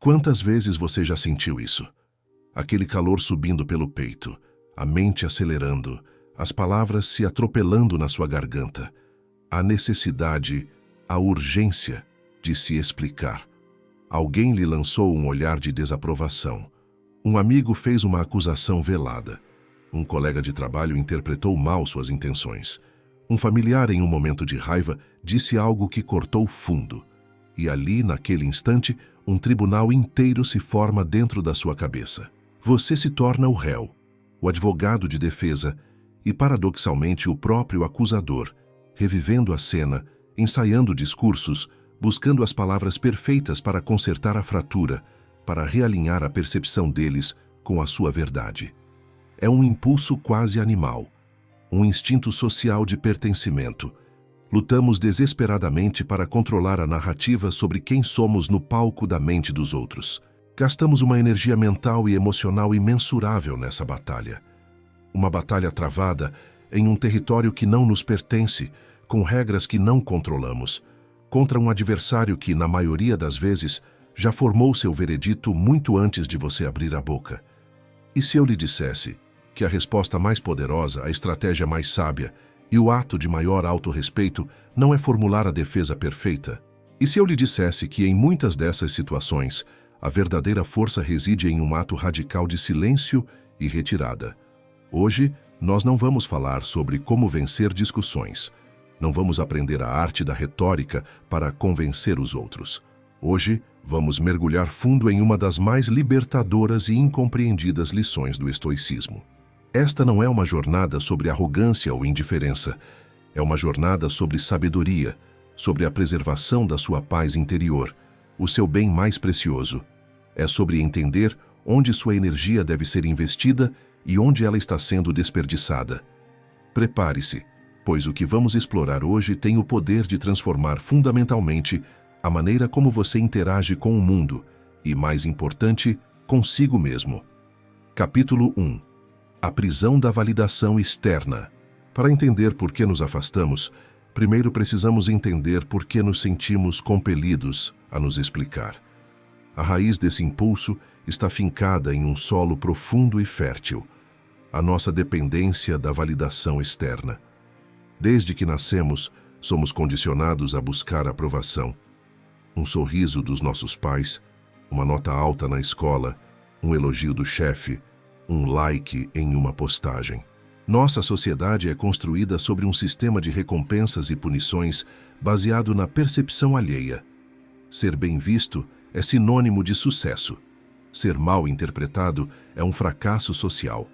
Quantas vezes você já sentiu isso? Aquele calor subindo pelo peito, a mente acelerando, as palavras se atropelando na sua garganta, a necessidade, a urgência de se explicar. Alguém lhe lançou um olhar de desaprovação. Um amigo fez uma acusação velada. Um colega de trabalho interpretou mal suas intenções. Um familiar, em um momento de raiva, disse algo que cortou fundo. E ali, naquele instante, um tribunal inteiro se forma dentro da sua cabeça. Você se torna o réu, o advogado de defesa e, paradoxalmente, o próprio acusador, revivendo a cena, ensaiando discursos, buscando as palavras perfeitas para consertar a fratura, para realinhar a percepção deles com a sua verdade. É um impulso quase animal, um instinto social de pertencimento. Lutamos desesperadamente para controlar a narrativa sobre quem somos no palco da mente dos outros. Gastamos uma energia mental e emocional imensurável nessa batalha. Uma batalha travada em um território que não nos pertence, com regras que não controlamos, contra um adversário que, na maioria das vezes, já formou seu veredito muito antes de você abrir a boca. E se eu lhe dissesse que a resposta mais poderosa, a estratégia mais sábia e o ato de maior autorrespeito não é formular a defesa perfeita? E se eu lhe dissesse que, em muitas dessas situações, a verdadeira força reside em um ato radical de silêncio e retirada? Hoje, nós não vamos falar sobre como vencer discussões. Não vamos aprender a arte da retórica para convencer os outros. Hoje, vamos mergulhar fundo em uma das mais libertadoras e incompreendidas lições do estoicismo. Esta não é uma jornada sobre arrogância ou indiferença. É uma jornada sobre sabedoria, sobre a preservação da sua paz interior, o seu bem mais precioso. É sobre entender onde sua energia deve ser investida e onde ela está sendo desperdiçada. Prepare-se, pois o que vamos explorar hoje tem o poder de transformar fundamentalmente a maneira como você interage com o mundo e, mais importante, consigo mesmo. Capítulo 1. A prisão da validação externa. Para entender por que nos afastamos, primeiro precisamos entender por que nos sentimos compelidos a nos explicar. A raiz desse impulso está fincada em um solo profundo e fértil, a nossa dependência da validação externa. Desde que nascemos, somos condicionados a buscar aprovação. Um sorriso dos nossos pais, uma nota alta na escola, um elogio do chefe, um like em uma postagem. Nossa sociedade é construída sobre um sistema de recompensas e punições baseado na percepção alheia. Ser bem visto é sinônimo de sucesso. Ser mal interpretado é um fracasso social.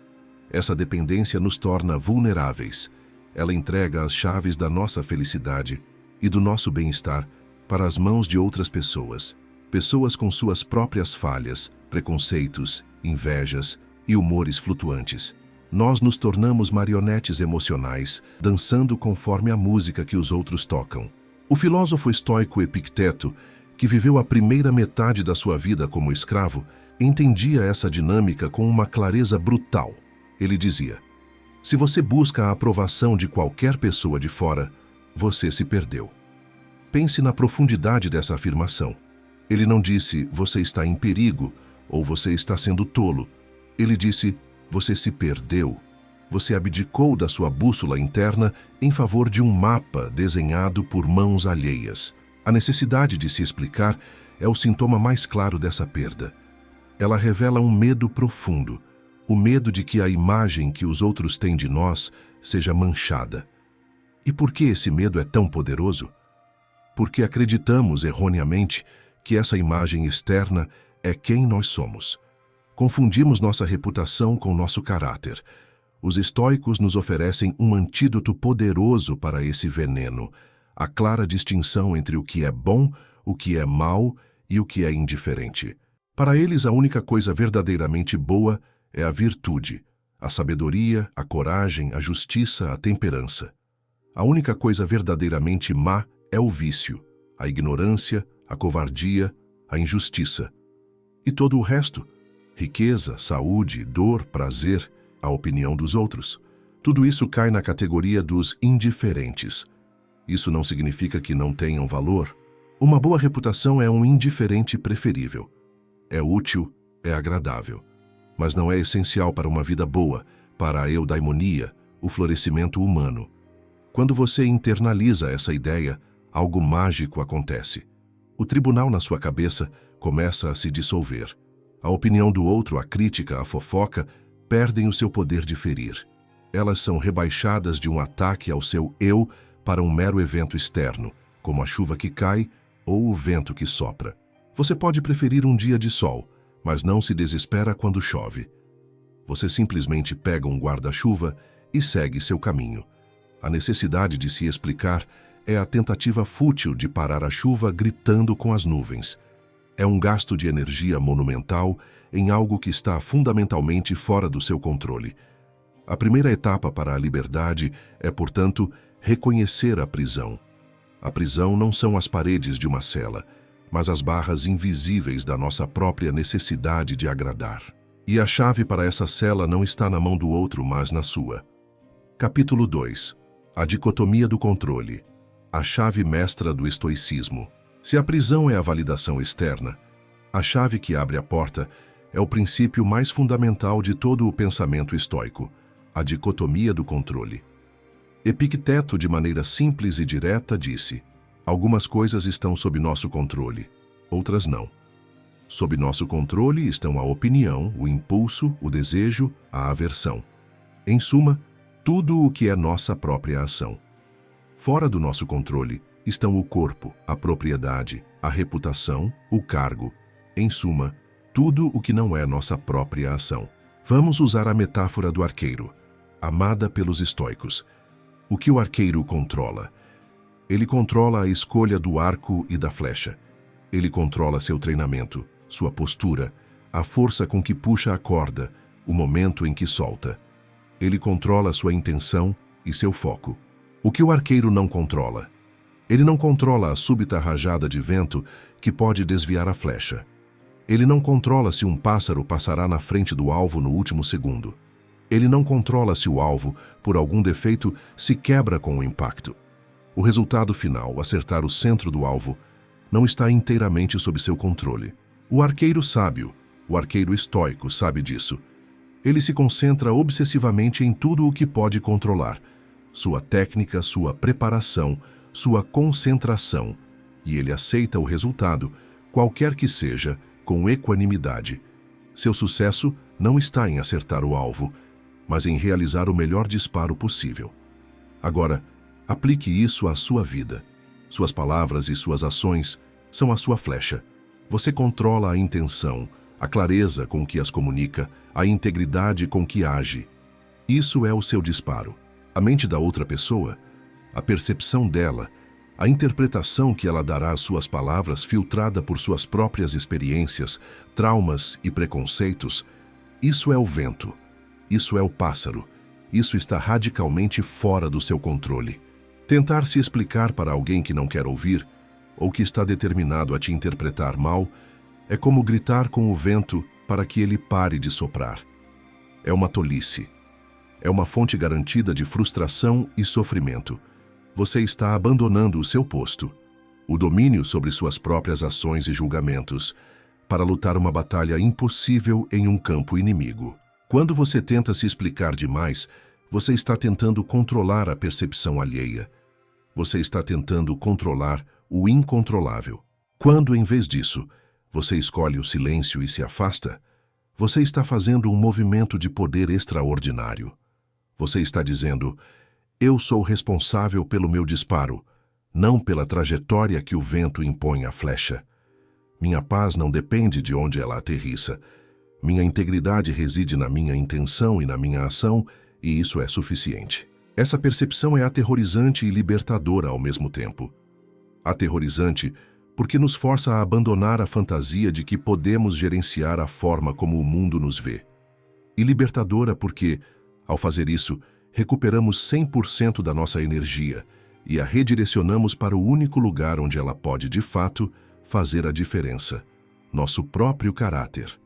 Essa dependência nos torna vulneráveis. Ela entrega as chaves da nossa felicidade e do nosso bem-estar para as mãos de outras pessoas. Pessoas com suas próprias falhas, preconceitos, invejas e humores flutuantes. Nós nos tornamos marionetes emocionais, dançando conforme a música que os outros tocam. O filósofo estoico Epicteto, que viveu a primeira metade da sua vida como escravo, entendia essa dinâmica com uma clareza brutal. Ele dizia: se você busca a aprovação de qualquer pessoa de fora, você se perdeu. Pense na profundidade dessa afirmação. Ele não disse, você está em perigo, ou você está sendo tolo. Ele disse, você se perdeu. Você abdicou da sua bússola interna em favor de um mapa desenhado por mãos alheias. A necessidade de se explicar é o sintoma mais claro dessa perda. Ela revela um medo profundo, o medo de que a imagem que os outros têm de nós seja manchada. E por que esse medo é tão poderoso? Porque acreditamos erroneamente que essa imagem externa é quem nós somos. Confundimos nossa reputação com nosso caráter. Os estoicos nos oferecem um antídoto poderoso para esse veneno, a clara distinção entre o que é bom, o que é mal e o que é indiferente. Para eles, a única coisa verdadeiramente boa é a virtude, a sabedoria, a coragem, a justiça, a temperança. A única coisa verdadeiramente má é o vício, a ignorância, a covardia, a injustiça. E todo o resto, riqueza, saúde, dor, prazer, a opinião dos outros, tudo isso cai na categoria dos indiferentes. Isso não significa que não tenham valor. Uma boa reputação é um indiferente preferível. é útil, é agradável. Mas não é essencial para uma vida boa, para a eudaimonia, o florescimento humano. Quando você internaliza essa ideia, algo mágico acontece. O tribunal na sua cabeça começa a se dissolver. A opinião do outro, a crítica, a fofoca, perdem o seu poder de ferir. Elas são rebaixadas de um ataque ao seu eu para um mero evento externo, como a chuva que cai ou o vento que sopra. Você pode preferir um dia de sol, mas não se desespera quando chove. Você simplesmente pega um guarda-chuva e segue seu caminho. A necessidade de se explicar é a tentativa fútil de parar a chuva gritando com as nuvens. É um gasto de energia monumental em algo que está fundamentalmente fora do seu controle. A primeira etapa para a liberdade é, portanto, reconhecer a prisão. A prisão não são as paredes de uma cela, mas as barras invisíveis da nossa própria necessidade de agradar. E a chave para essa cela não está na mão do outro, mas na sua. Capítulo 2. A dicotomia do controle. A chave mestra do estoicismo. Se a prisão é a validação externa, a chave que abre a porta é o princípio mais fundamental de todo o pensamento estoico, a dicotomia do controle. Epicteto, de maneira simples e direta, disse: algumas coisas estão sob nosso controle, outras não. Sob nosso controle estão a opinião, o impulso, o desejo, a aversão. Em suma, tudo o que é nossa própria ação. Fora do nosso controle estão o corpo, a propriedade, a reputação, o cargo. Em suma, tudo o que não é nossa própria ação. Vamos usar a metáfora do arqueiro, amada pelos estoicos. O que o arqueiro controla? Ele controla a escolha do arco e da flecha. Ele controla seu treinamento, sua postura, a força com que puxa a corda, o momento em que solta. Ele controla sua intenção e seu foco. O que o arqueiro não controla? Ele não controla a súbita rajada de vento que pode desviar a flecha. Ele não controla se um pássaro passará na frente do alvo no último segundo. Ele não controla se o alvo, por algum defeito, se quebra com o impacto. O resultado final, acertar o centro do alvo, não está inteiramente sob seu controle. O arqueiro sábio, o arqueiro estoico, sabe disso. Ele se concentra obsessivamente em tudo o que pode controlar: sua técnica, sua preparação, sua concentração, e ele aceita o resultado, qualquer que seja, com equanimidade. Seu sucesso não está em acertar o alvo, mas em realizar o melhor disparo possível. Agora, aplique isso à sua vida. Suas palavras e suas ações são a sua flecha. Você controla a intenção, a clareza com que as comunica, a integridade com que age. Isso é o seu disparo. A mente da outra pessoa, a percepção dela, a interpretação que ela dará às suas palavras filtrada por suas próprias experiências, traumas e preconceitos, isso é o vento. Isso é o pássaro. Isso está radicalmente fora do seu controle. Tentar se explicar para alguém que não quer ouvir, ou que está determinado a te interpretar mal, é como gritar com o vento para que ele pare de soprar. É uma tolice. É uma fonte garantida de frustração e sofrimento. Você está abandonando o seu posto, o domínio sobre suas próprias ações e julgamentos, para lutar uma batalha impossível em um campo inimigo. Quando você tenta se explicar demais, você está tentando controlar a percepção alheia. Você está tentando controlar o incontrolável. Quando, em vez disso, você escolhe o silêncio e se afasta, você está fazendo um movimento de poder extraordinário. Você está dizendo: eu sou responsável pelo meu disparo, não pela trajetória que o vento impõe à flecha. Minha paz não depende de onde ela aterrissa. Minha integridade reside na minha intenção e na minha ação, e isso é suficiente. Essa percepção é aterrorizante e libertadora ao mesmo tempo. Aterrorizante porque nos força a abandonar a fantasia de que podemos gerenciar a forma como o mundo nos vê. E libertadora porque, ao fazer isso, recuperamos 100% da nossa energia e a redirecionamos para o único lugar onde ela pode, de fato, fazer a diferença: nosso próprio caráter.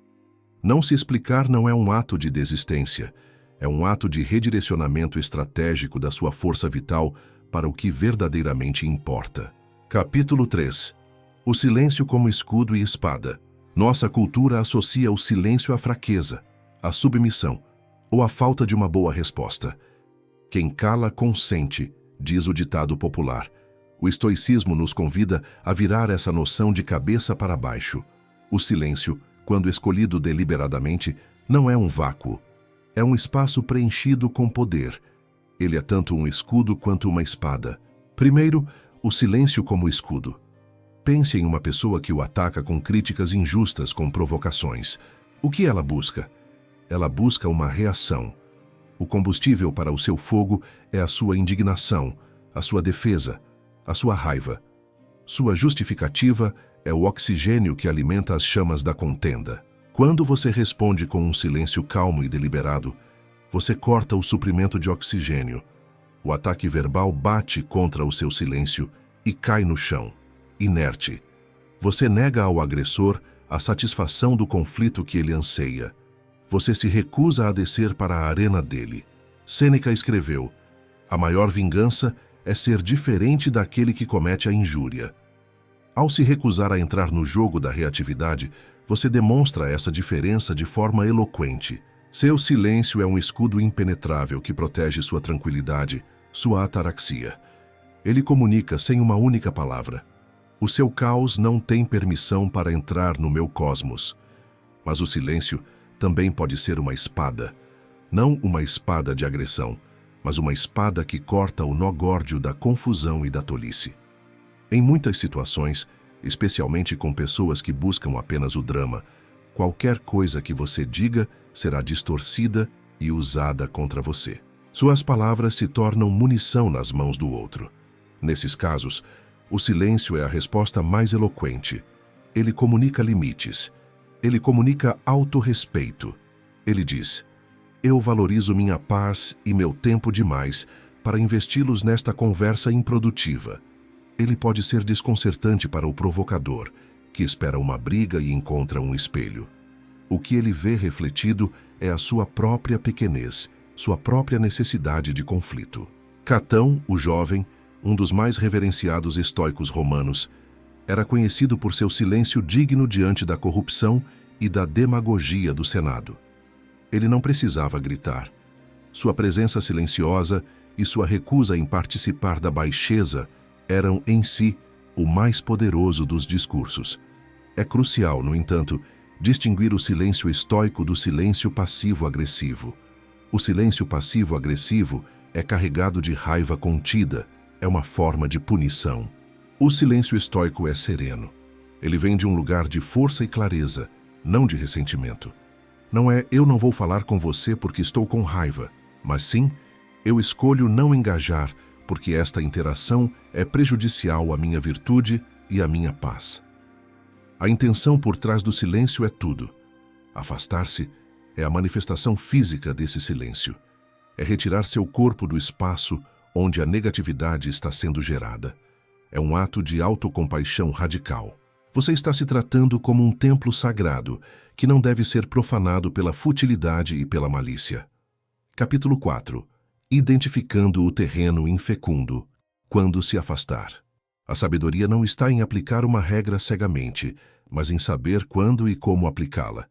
Não se explicar não é um ato de desistência, é um ato de redirecionamento estratégico da sua força vital para o que verdadeiramente importa. Capítulo 3. O silêncio como escudo e espada. Nossa cultura associa o silêncio à fraqueza, à submissão ou à falta de uma boa resposta. Quem cala consente, diz o ditado popular. O estoicismo nos convida a virar essa noção de cabeça para baixo. O silêncio, quando escolhido deliberadamente, não é um vácuo. É um espaço preenchido com poder. Ele é tanto um escudo quanto uma espada. Primeiro, o silêncio como escudo. Pense em uma pessoa que o ataca com críticas injustas, com provocações. O que ela busca? Ela busca uma reação. O combustível para o seu fogo é a sua indignação, a sua defesa, a sua raiva. Sua justificativa é o oxigênio que alimenta as chamas da contenda. Quando você responde com um silêncio calmo e deliberado, você corta o suprimento de oxigênio. O ataque verbal bate contra o seu silêncio e cai no chão, inerte. Você nega ao agressor a satisfação do conflito que ele anseia. Você se recusa a descer para a arena dele. Sêneca escreveu: a maior vingança é ser diferente daquele que comete a injúria. Ao se recusar a entrar no jogo da reatividade, você demonstra essa diferença de forma eloquente. Seu silêncio é um escudo impenetrável que protege sua tranquilidade, sua ataraxia. Ele comunica sem uma única palavra. O seu caos não tem permissão para entrar no meu cosmos. Mas o silêncio também pode ser uma espada. Não uma espada de agressão, mas uma espada que corta o nó górdio da confusão e da tolice. Em muitas situações, especialmente com pessoas que buscam apenas o drama, qualquer coisa que você diga será distorcida e usada contra você. Suas palavras se tornam munição nas mãos do outro. Nesses casos, o silêncio é a resposta mais eloquente. Ele comunica limites. Ele comunica autorrespeito. Ele diz: eu valorizo minha paz e meu tempo demais para investi-los nesta conversa improdutiva. Ele pode ser desconcertante para o provocador, que espera uma briga e encontra um espelho. O que ele vê refletido é a sua própria pequenez, sua própria necessidade de conflito. Catão, o jovem, um dos mais reverenciados estoicos romanos, era conhecido por seu silêncio digno diante da corrupção e da demagogia do Senado. Ele não precisava gritar. Sua presença silenciosa e sua recusa em participar da baixeza eram, em si, o mais poderoso dos discursos. É crucial, no entanto, distinguir o silêncio estoico do silêncio passivo-agressivo. O silêncio passivo-agressivo é carregado de raiva contida, é uma forma de punição. O silêncio estoico é sereno. Ele vem de um lugar de força e clareza, não de ressentimento. Não é eu não vou falar com você porque estou com raiva, mas sim, eu escolho não engajar porque esta interação é prejudicial à minha virtude e à minha paz. A intenção por trás do silêncio é tudo. Afastar-se é a manifestação física desse silêncio. É retirar seu corpo do espaço onde a negatividade está sendo gerada. É um ato de autocompaixão radical. Você está se tratando como um templo sagrado, que não deve ser profanado pela futilidade e pela malícia. Capítulo 4. Identificando o terreno infecundo, quando se afastar. A sabedoria não está em aplicar uma regra cegamente, mas em saber quando e como aplicá-la.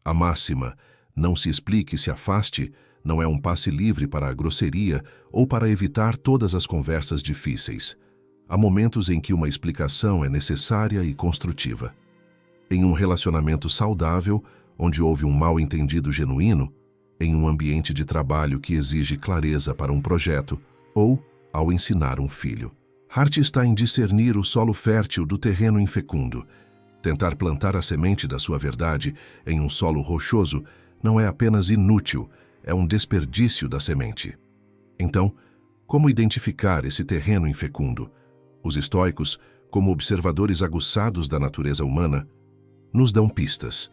A máxima, não se explique e se afaste, não é um passe livre para a grosseria ou para evitar todas as conversas difíceis. Há momentos em que uma explicação é necessária e construtiva. Em um relacionamento saudável, onde houve um mal-entendido genuíno, em um ambiente de trabalho que exige clareza para um projeto, ou ao ensinar um filho. Hart está em discernir o solo fértil do terreno infecundo. Tentar plantar a semente da sua verdade em um solo rochoso não é apenas inútil, é um desperdício da semente. Então, como identificar esse terreno infecundo? Os estoicos, como observadores aguçados da natureza humana, nos dão pistas.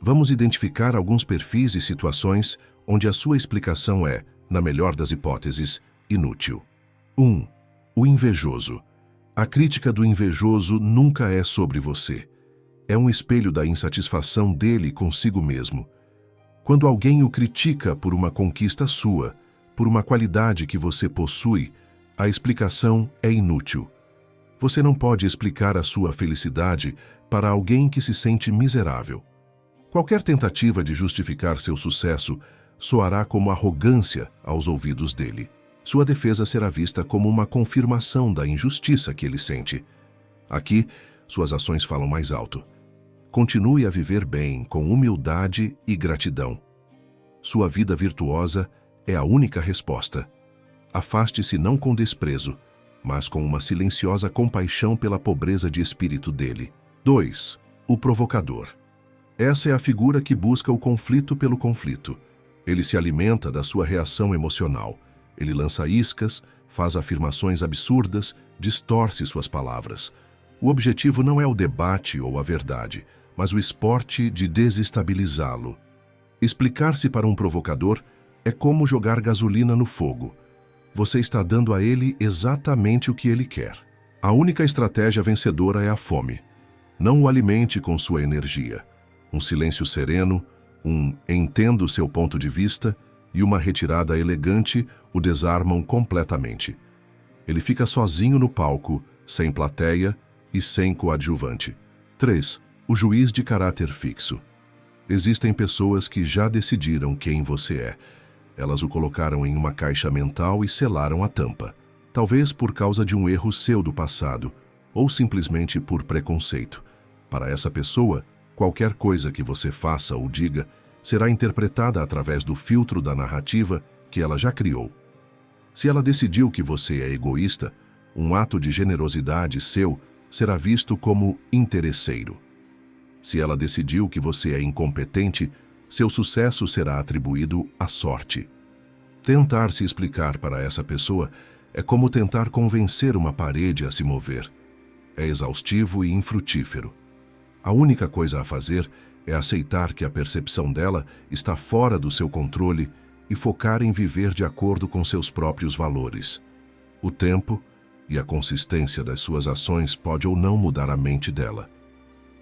Vamos identificar alguns perfis e situações onde a sua explicação é, na melhor das hipóteses, inútil. 1. O invejoso. A crítica do invejoso nunca é sobre você. É um espelho da insatisfação dele consigo mesmo. Quando alguém o critica por uma conquista sua, por uma qualidade que você possui, a explicação é inútil. Você não pode explicar a sua felicidade para alguém que se sente miserável. Qualquer tentativa de justificar seu sucesso soará como arrogância aos ouvidos dele. Sua defesa será vista como uma confirmação da injustiça que ele sente. Aqui, suas ações falam mais alto. Continue a viver bem, com humildade e gratidão. Sua vida virtuosa é a única resposta. Afaste-se não com desprezo, mas com uma silenciosa compaixão pela pobreza de espírito dele. 2. O provocador. Essa é a figura que busca o conflito pelo conflito. Ele se alimenta da sua reação emocional. Ele lança iscas, faz afirmações absurdas, distorce suas palavras. O objetivo não é o debate ou a verdade, mas o esporte de desestabilizá-lo. Explicar-se para um provocador é como jogar gasolina no fogo. Você está dando a ele exatamente o que ele quer. A única estratégia vencedora é a fome. Não o alimente com sua energia. Um silêncio sereno, entendo seu ponto de vista e uma retirada elegante o desarmam completamente. Ele fica sozinho no palco, sem plateia e sem coadjuvante. 3. O juiz de caráter fixo. Existem pessoas que já decidiram quem você é. Elas o colocaram em uma caixa mental e selaram a tampa. Talvez por causa de um erro seu do passado, ou simplesmente por preconceito. Para essa pessoa, qualquer coisa que você faça ou diga será interpretada através do filtro da narrativa que ela já criou. Se ela decidiu que você é egoísta, um ato de generosidade seu será visto como interesseiro. Se ela decidiu que você é incompetente, seu sucesso será atribuído à sorte. Tentar se explicar para essa pessoa é como tentar convencer uma parede a se mover. É exaustivo e infrutífero. A única coisa a fazer é aceitar que a percepção dela está fora do seu controle e focar em viver de acordo com seus próprios valores. O tempo e a consistência das suas ações pode ou não mudar a mente dela.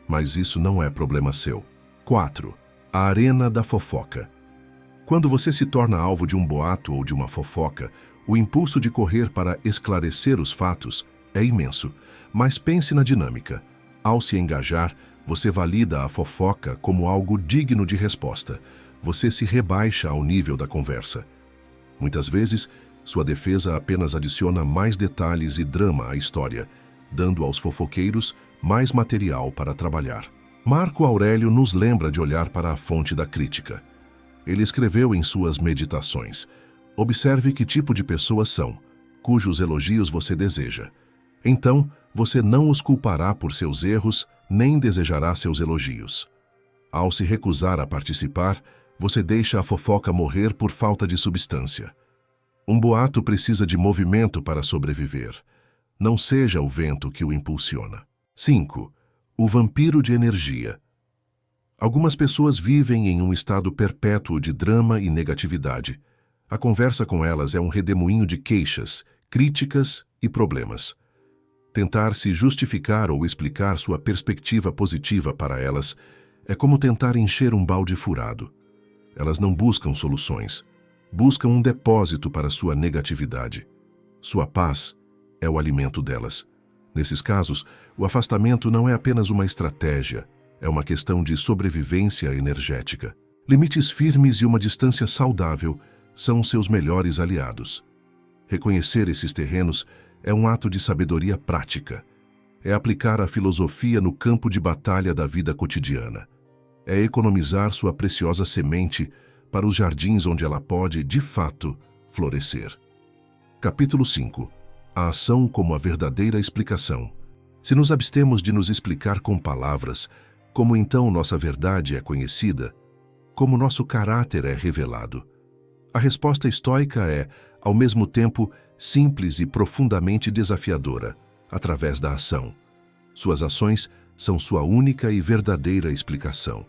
Mas isso não é problema seu. 4. A arena da fofoca. Quando você se torna alvo de um boato ou de uma fofoca, o impulso de correr para esclarecer os fatos é imenso. Mas pense na dinâmica. Ao se engajar, você valida a fofoca como algo digno de resposta. Você se rebaixa ao nível da conversa. Muitas vezes, sua defesa apenas adiciona mais detalhes e drama à história, dando aos fofoqueiros mais material para trabalhar. Marco Aurélio nos lembra de olhar para a fonte da crítica. Ele escreveu em suas meditações: observe que tipo de pessoas são, cujos elogios você deseja. Então, você não os culpará por seus erros, nem desejará seus elogios. Ao se recusar a participar, você deixa a fofoca morrer por falta de substância. Um boato precisa de movimento para sobreviver. Não seja o vento que o impulsiona. 5. O vampiro de energia. Algumas pessoas vivem em um estado perpétuo de drama e negatividade. A conversa com elas é um redemoinho de queixas, críticas e problemas. Tentar se justificar ou explicar sua perspectiva positiva para elas é como tentar encher um balde furado. Elas não buscam soluções, buscam um depósito para sua negatividade. Sua paz é o alimento delas. Nesses casos, o afastamento não é apenas uma estratégia, é uma questão de sobrevivência energética. Limites firmes e uma distância saudável são seus melhores aliados. Reconhecer esses terrenos é um ato de sabedoria prática. É aplicar a filosofia no campo de batalha da vida cotidiana. É economizar sua preciosa semente para os jardins onde ela pode, de fato, florescer. Capítulo 5. A ação como a verdadeira explicação. Se nos abstemos de nos explicar com palavras, como então nossa verdade é conhecida? Como nosso caráter é revelado? A resposta estoica é, ao mesmo tempo, simples e profundamente desafiadora, através da ação. Suas ações são sua única e verdadeira explicação.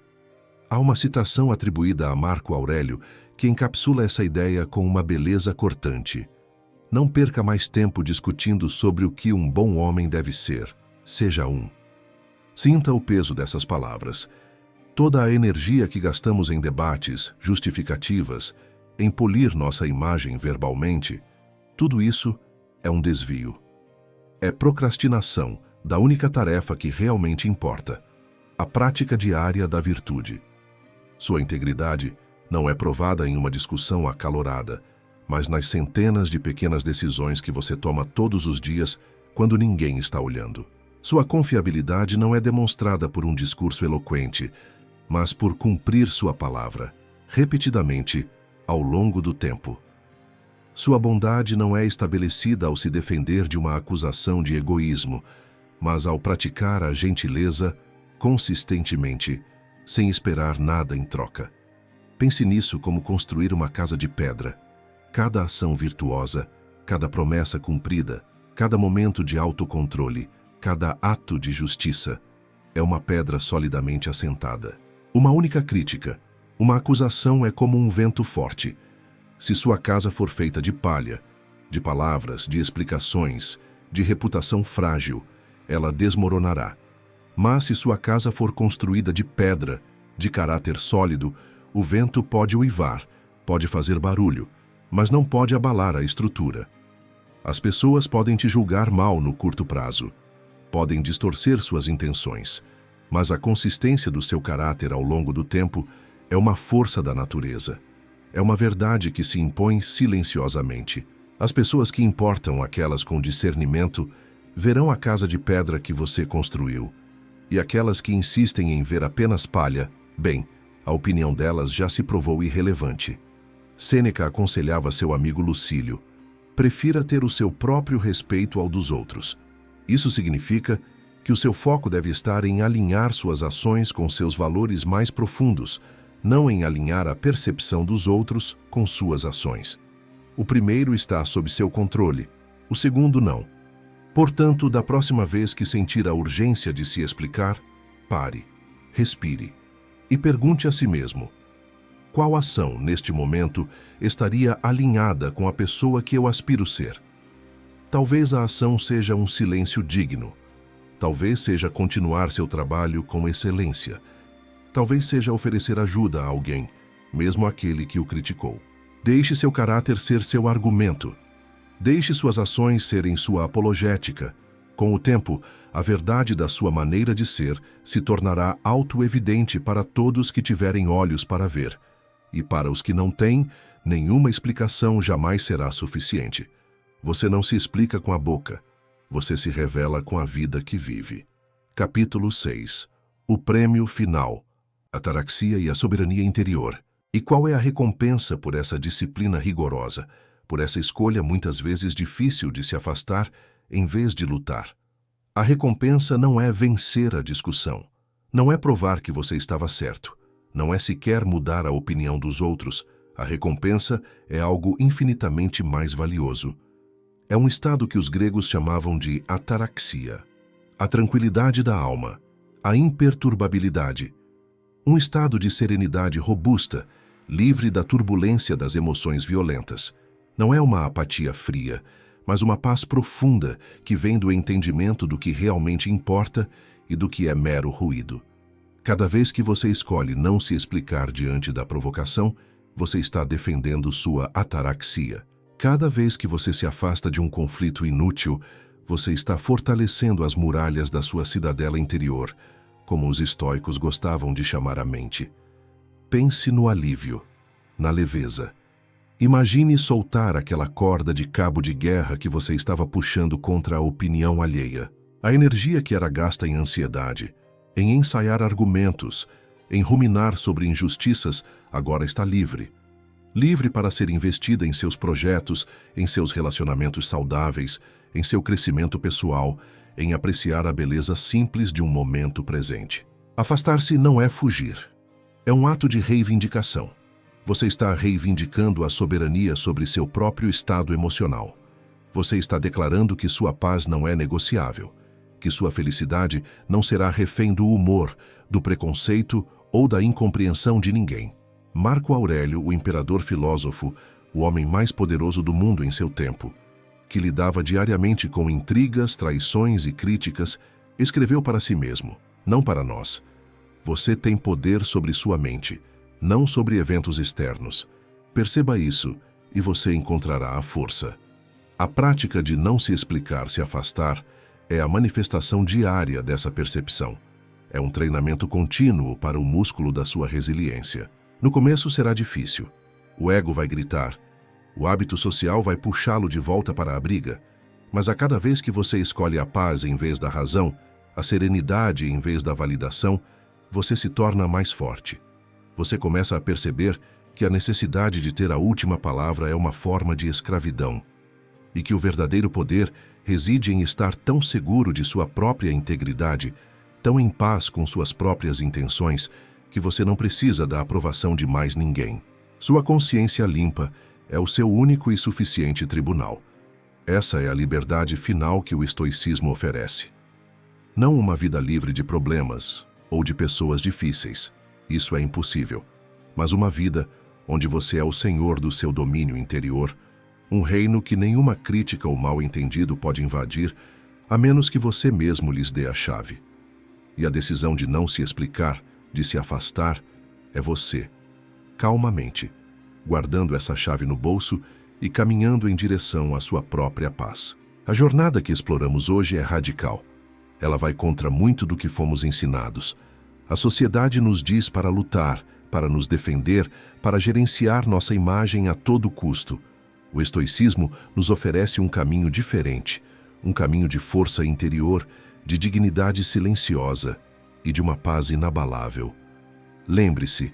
Há uma citação atribuída a Marco Aurélio que encapsula essa ideia com uma beleza cortante. Não perca mais tempo discutindo sobre o que um bom homem deve ser. Seja um. Sinta o peso dessas palavras. Toda a energia que gastamos em debates, justificativas, em polir nossa imagem verbalmente, tudo isso é um desvio. É procrastinação da única tarefa que realmente importa. A prática diária da virtude. Sua integridade não é provada em uma discussão acalorada, mas nas centenas de pequenas decisões que você toma todos os dias quando ninguém está olhando. Sua confiabilidade não é demonstrada por um discurso eloquente, mas por cumprir sua palavra, repetidamente, ao longo do tempo. Sua bondade não é estabelecida ao se defender de uma acusação de egoísmo, mas ao praticar a gentileza consistentemente, sem esperar nada em troca. Pense nisso como construir uma casa de pedra. Cada ação virtuosa, cada promessa cumprida, cada momento de autocontrole, cada ato de justiça, é uma pedra solidamente assentada. Uma única crítica, uma acusação é como um vento forte. Se sua casa for feita de palha, de palavras, de explicações, de reputação frágil, ela desmoronará. Mas se sua casa for construída de pedra, de caráter sólido, o vento pode uivar, pode fazer barulho, mas não pode abalar a estrutura. As pessoas podem te julgar mal no curto prazo, podem distorcer suas intenções, mas a consistência do seu caráter ao longo do tempo é uma força da natureza. É uma verdade que se impõe silenciosamente. As pessoas que importam, aquelas com discernimento, verão a casa de pedra que você construiu. E aquelas que insistem em ver apenas palha, bem, a opinião delas já se provou irrelevante. Sêneca aconselhava seu amigo Lucílio: prefira ter o seu próprio respeito ao dos outros. Isso significa que o seu foco deve estar em alinhar suas ações com seus valores mais profundos, não em alinhar a percepção dos outros com suas ações. O primeiro está sob seu controle, o segundo não. Portanto, da próxima vez que sentir a urgência de se explicar, pare, respire e pergunte a si mesmo: qual ação, neste momento, estaria alinhada com a pessoa que eu aspiro ser? Talvez a ação seja um silêncio digno. Talvez seja continuar seu trabalho com excelência. Talvez seja oferecer ajuda a alguém, mesmo aquele que o criticou. Deixe seu caráter ser seu argumento. Deixe suas ações serem sua apologética. Com o tempo, a verdade da sua maneira de ser se tornará autoevidente para todos que tiverem olhos para ver. E para os que não têm, nenhuma explicação jamais será suficiente. Você não se explica com a boca. Você se revela com a vida que vive. Capítulo 6. O prêmio final. Ataraxia e a soberania interior. E qual é a recompensa por essa disciplina rigorosa, por essa escolha muitas vezes difícil de se afastar em vez de lutar? A recompensa não é vencer a discussão. Não é provar que você estava certo. Não é sequer mudar a opinião dos outros. A recompensa é algo infinitamente mais valioso. É um estado que os gregos chamavam de ataraxia. A tranquilidade da alma, a imperturbabilidade. Um estado de serenidade robusta, livre da turbulência das emoções violentas. Não é uma apatia fria, mas uma paz profunda que vem do entendimento do que realmente importa e do que é mero ruído. Cada vez que você escolhe não se explicar diante da provocação, você está defendendo sua ataraxia. Cada vez que você se afasta de um conflito inútil, você está fortalecendo as muralhas da sua cidadela interior, como os estoicos gostavam de chamar a mente. Pense no alívio, na leveza. Imagine soltar aquela corda de cabo de guerra que você estava puxando contra a opinião alheia. A energia que era gasta em ansiedade, em ensaiar argumentos, em ruminar sobre injustiças, agora está livre. Livre para ser investida em seus projetos, em seus relacionamentos saudáveis, em seu crescimento pessoal, em apreciar a beleza simples de um momento presente. Afastar-se não é fugir. É um ato de reivindicação. Você está reivindicando a soberania sobre seu próprio estado emocional. Você está declarando que sua paz não é negociável, que sua felicidade não será refém do humor, do preconceito ou da incompreensão de ninguém. Marco Aurélio, o imperador filósofo, o homem mais poderoso do mundo em seu tempo, que lidava diariamente com intrigas, traições e críticas, escreveu para si mesmo, não para nós: você tem poder sobre sua mente, não sobre eventos externos. Perceba isso e você encontrará a força. A prática de não se explicar, se afastar, é a manifestação diária dessa percepção. É um treinamento contínuo para o músculo da sua resiliência. No começo será difícil. O ego vai gritar. O hábito social vai puxá-lo de volta para a briga. Mas a cada vez que você escolhe a paz em vez da razão, a serenidade em vez da validação, você se torna mais forte. Você começa a perceber que a necessidade de ter a última palavra é uma forma de escravidão e que o verdadeiro poder reside em estar tão seguro de sua própria integridade, tão em paz com suas próprias intenções, que você não precisa da aprovação de mais ninguém. Sua consciência limpa é o seu único e suficiente tribunal. Essa é a liberdade final que o estoicismo oferece. Não uma vida livre de problemas ou de pessoas difíceis. Isso é impossível. Mas uma vida onde você é o senhor do seu domínio interior, um reino que nenhuma crítica ou mal-entendido pode invadir, a menos que você mesmo lhes dê a chave. E a decisão de não se explicar, de se afastar, é você, calmamente, guardando essa chave no bolso e caminhando em direção à sua própria paz. A jornada que exploramos hoje é radical. Ela vai contra muito do que fomos ensinados. A sociedade nos diz para lutar, para nos defender, para gerenciar nossa imagem a todo custo. O estoicismo nos oferece um caminho diferente, um caminho de força interior, de dignidade silenciosa e de uma paz inabalável. Lembre-se,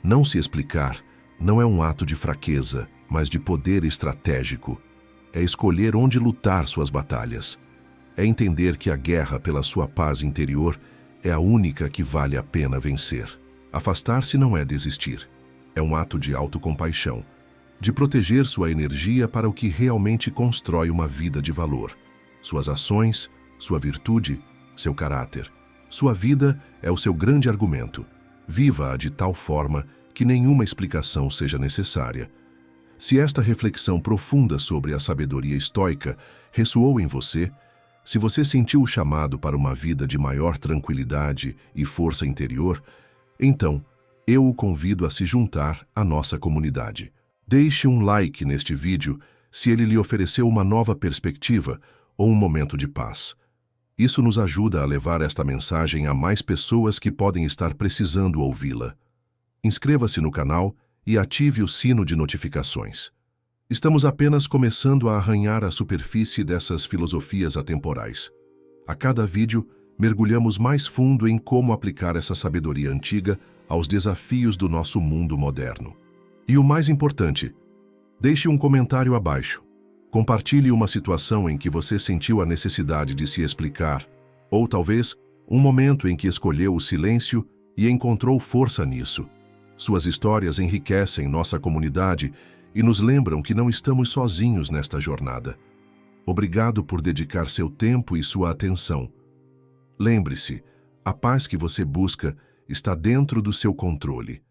não se explicar não é um ato de fraqueza, mas de poder estratégico. É escolher onde lutar suas batalhas. É entender que a guerra pela sua paz interior é a única que vale a pena vencer. Afastar-se não é desistir. É um ato de autocompaixão, de proteger sua energia para o que realmente constrói uma vida de valor. Suas ações, sua virtude, seu caráter. Sua vida é o seu grande argumento. Viva-a de tal forma que nenhuma explicação seja necessária. Se esta reflexão profunda sobre a sabedoria estoica ressoou em você, se você sentiu o chamado para uma vida de maior tranquilidade e força interior, então eu o convido a se juntar à nossa comunidade. Deixe um like neste vídeo se ele lhe ofereceu uma nova perspectiva ou um momento de paz. Isso nos ajuda a levar esta mensagem a mais pessoas que podem estar precisando ouvi-la. Inscreva-se no canal e ative o sino de notificações. Estamos apenas começando a arranhar a superfície dessas filosofias atemporais. A cada vídeo, mergulhamos mais fundo em como aplicar essa sabedoria antiga aos desafios do nosso mundo moderno. E o mais importante, deixe um comentário abaixo. Compartilhe uma situação em que você sentiu a necessidade de se explicar, ou talvez um momento em que escolheu o silêncio e encontrou força nisso. Suas histórias enriquecem nossa comunidade e nos lembram que não estamos sozinhos nesta jornada. Obrigado por dedicar seu tempo e sua atenção. Lembre-se, a paz que você busca está dentro do seu controle.